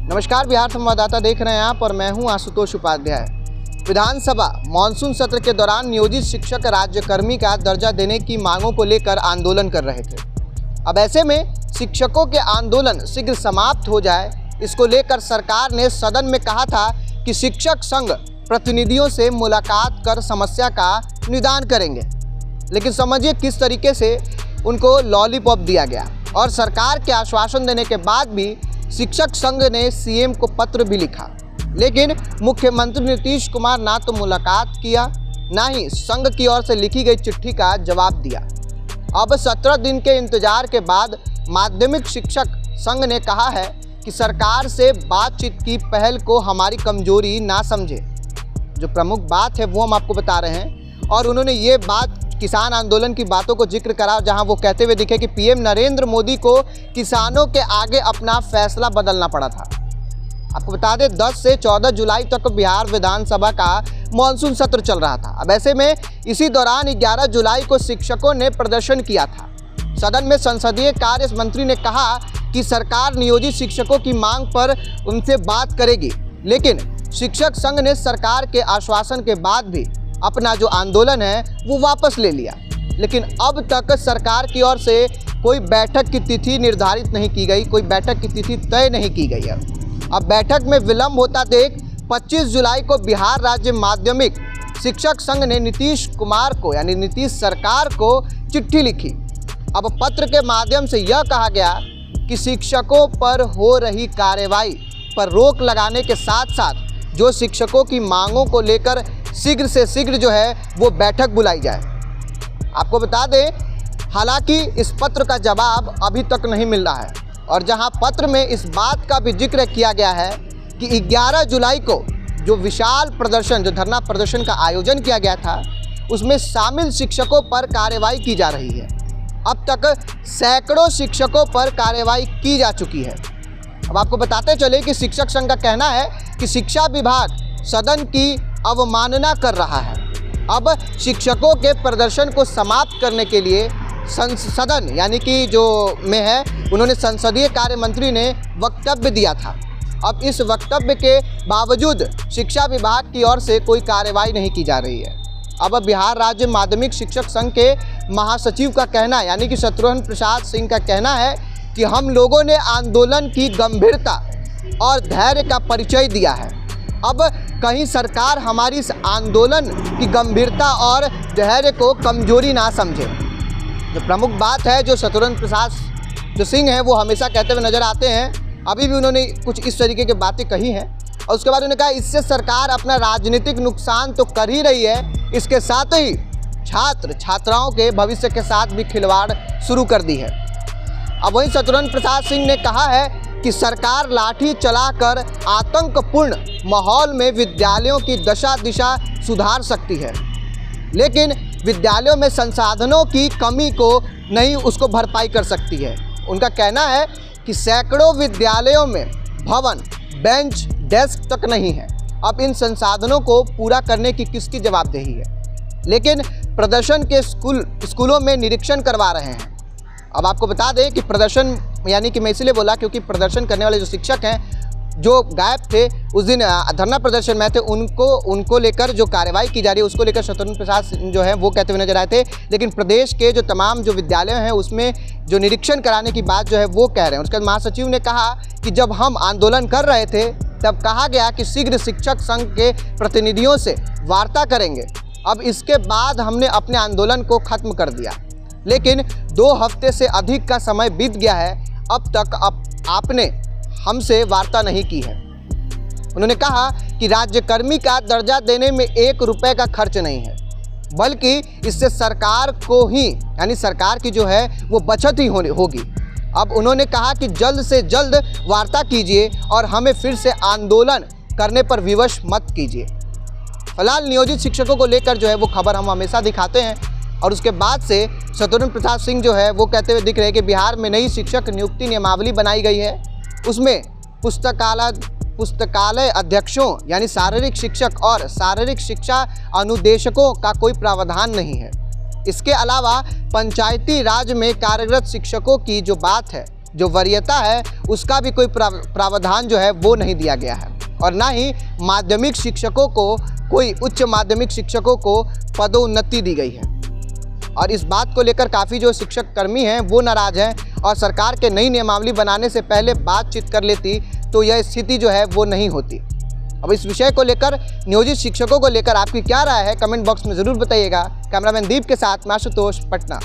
नमस्कार, बिहार संवाददाता देख रहे हैं आप और मैं हूं आशुतोष उपाध्याय। विधानसभा मानसून सत्र के दौरान नियोजित शिक्षक राज्यकर्मी का दर्जा देने की मांगों को लेकर आंदोलन कर रहे थे। अब ऐसे में शिक्षकों के आंदोलन शीघ्र समाप्त हो जाए, इसको लेकर सरकार ने सदन में कहा था कि शिक्षक संघ प्रतिनिधियों से मुलाकात कर समस्या का निदान करेंगे। लेकिन समझिए किस तरीके से उनको लॉलीपॉप दिया गया और सरकार के आश्वासन देने के बाद भी शिक्षक संघ ने सीएम को पत्र भी लिखा, लेकिन मुख्यमंत्री नीतीश कुमार ना तो मुलाकात किया, ना ही संघ की ओर से लिखी गई चिट्ठी का जवाब दिया। अब 17 दिन के इंतजार के बाद माध्यमिक शिक्षक संघ ने कहा है कि सरकार से बातचीत की पहल को हमारी कमजोरी ना समझे। जो प्रमुख बात है वो हम आपको बता रहे हैं, और उन्होंने ये बात किसान आंदोलन की बातों को जिक्र करा, जहां वो कहते हुए दिखे कि पीएम नरेंद्र मोदी को किसानों के आगे अपना फैसला बदलना पड़ा था। आपको बता दें 10 से 14 जुलाई तक बिहार विधानसभा का मानसून सत्र चल रहा था। अब ऐसे में इसी दौरान 11 जुलाई को शिक्षकों ने प्रदर्शन किया था। सदन में संसदीय कार्य मंत्री ने कहा कि सरकार नियोजित शिक्षकों की मांग पर उनसे बात करेगी, लेकिन शिक्षक संघ ने सरकार के आश्वासन के बाद भी अपना जो आंदोलन है वो वापस ले लिया। लेकिन अब तक सरकार की ओर से कोई बैठक की तिथि निर्धारित नहीं की गई, कोई बैठक की तिथि तय नहीं की गई है। अब बैठक में विलंब होता देख 25 जुलाई को बिहार राज्य माध्यमिक शिक्षक संघ ने नीतीश कुमार को यानी नीतीश सरकार को चिट्ठी लिखी। अब पत्र के माध्यम से यह कहा गया कि शिक्षकों पर हो रही कार्रवाई पर रोक लगाने के साथ साथ जो शिक्षकों की मांगों को लेकर शीघ्र से शीघ्र जो है वो बैठक बुलाई जाए। आपको बता दें, हालांकि इस पत्र का जवाब अभी तक नहीं मिल रहा है, और जहां पत्र में इस बात का भी जिक्र किया गया है कि 11 जुलाई को जो विशाल प्रदर्शन, जो धरना प्रदर्शन का आयोजन किया गया था, उसमें शामिल शिक्षकों पर कार्रवाई की जा रही है। अब तक सैकड़ों शिक्षकों पर कार्रवाई की जा चुकी है। अब आपको बताते चले कि शिक्षक संघ का कहना है कि शिक्षा विभाग सदन की अवमानना कर रहा है। अब शिक्षकों के प्रदर्शन को समाप्त करने के लिए सदन यानी कि जो में है, उन्होंने संसदीय कार्य मंत्री ने वक्तव्य दिया था। अब इस वक्तव्य के बावजूद शिक्षा विभाग की ओर से कोई कार्रवाई नहीं की जा रही है। अब बिहार राज्य माध्यमिक शिक्षक संघ के महासचिव का कहना यानी कि शत्रुघ्न प्रसाद सिंह का कहना है कि हम लोगों ने आंदोलन की गंभीरता और धैर्य का परिचय दिया है। अब कहीं सरकार हमारी इस आंदोलन की गंभीरता और धैर्य को कमजोरी ना समझे। जो प्रमुख बात है, जो शत्रुघ्न प्रसाद जो सिंह हैं वो हमेशा कहते हुए नजर आते हैं, अभी भी उन्होंने कुछ इस तरीके की बातें कही हैं। और उसके बाद उन्होंने कहा इससे सरकार अपना राजनीतिक नुकसान तो कर ही रही है, इसके साथ ही छात्र छात्राओं के भविष्य के साथ भी खिलवाड़ शुरू कर दी है। अब वहीं शत्रुघ्न प्रसाद सिंह ने कहा है कि सरकार लाठी चलाकर आतंकपूर्ण माहौल में विद्यालयों की दशा दिशा सुधार सकती है, लेकिन विद्यालयों में संसाधनों की कमी को नहीं उसको भरपाई कर सकती है। उनका कहना है कि सैकड़ों विद्यालयों में भवन, बेंच, डेस्क तक नहीं है। अब इन संसाधनों को पूरा करने की किसकी जवाबदेही है? लेकिन प्रदर्शन के स्कूलों में निरीक्षण करवा रहे हैं। अब आपको बता दें कि प्रदर्शन यानी कि मैं इसलिए बोला क्योंकि प्रदर्शन करने वाले जो शिक्षक हैं जो गायब थे उस दिन धरना प्रदर्शन में थे, उनको लेकर जो कार्रवाई की जा रही है उसको लेकर शत्रुघ्न प्रसाद जो है वो कहते हुए नजर आए थे। लेकिन प्रदेश के जो तमाम जो विद्यालय हैं उसमें जो निरीक्षण कराने की बात जो है वो कह रहे हैं। उसके बाद महासचिव ने कहा कि जब हम आंदोलन कर रहे थे तब कहा गया कि शीघ्र शिक्षक संघ के प्रतिनिधियों से वार्ता करेंगे। अब इसके बाद हमने अपने आंदोलन को खत्म कर दिया, लेकिन 2 हफ्ते से अधिक का समय बीत गया है, अब तक आपने हमसे वार्ता नहीं की है। उन्होंने कहा कि राज्यकर्मी का दर्जा देने में 1 रुपए का खर्च नहीं है, बल्कि इससे सरकार को ही यानी सरकार की जो है वो बचत ही होगी। अब उन्होंने कहा कि जल्द से जल्द वार्ता कीजिए और हमें फिर से आंदोलन करने पर विवश मत कीजिए। फिलहाल नियोजित शिक्षकों को लेकर जो है वो खबर हम हमेशा दिखाते हैं, और उसके बाद से शत्रुघ्न प्रसाद सिंह जो है वो कहते हुए दिख रहे हैं कि बिहार में नई शिक्षक नियुक्ति नियमावली बनाई गई है, उसमें पुस्तकालय अध्यक्षों यानी शारीरिक शिक्षक और शारीरिक शिक्षा अनुदेशकों का कोई प्रावधान नहीं है। इसके अलावा पंचायती राज में कार्यरत शिक्षकों की जो बात है जो वरीयता है उसका भी कोई प्रावधान जो है वो नहीं दिया गया है, और ना ही माध्यमिक शिक्षकों को, कोई उच्च माध्यमिक शिक्षकों को पदोन्नति दी गई है। और इस बात को लेकर काफ़ी जो शिक्षक कर्मी हैं वो नाराज़ हैं, और सरकार के नई नियमावली बनाने से पहले बातचीत कर लेती तो यह स्थिति जो है वो नहीं होती। अब इस विषय को लेकर, नियोजित शिक्षकों को लेकर आपकी क्या राय है, कमेंट बॉक्स में ज़रूर बताइएगा। कैमरामैन दीप के साथ मैं आशुतोष, पटना।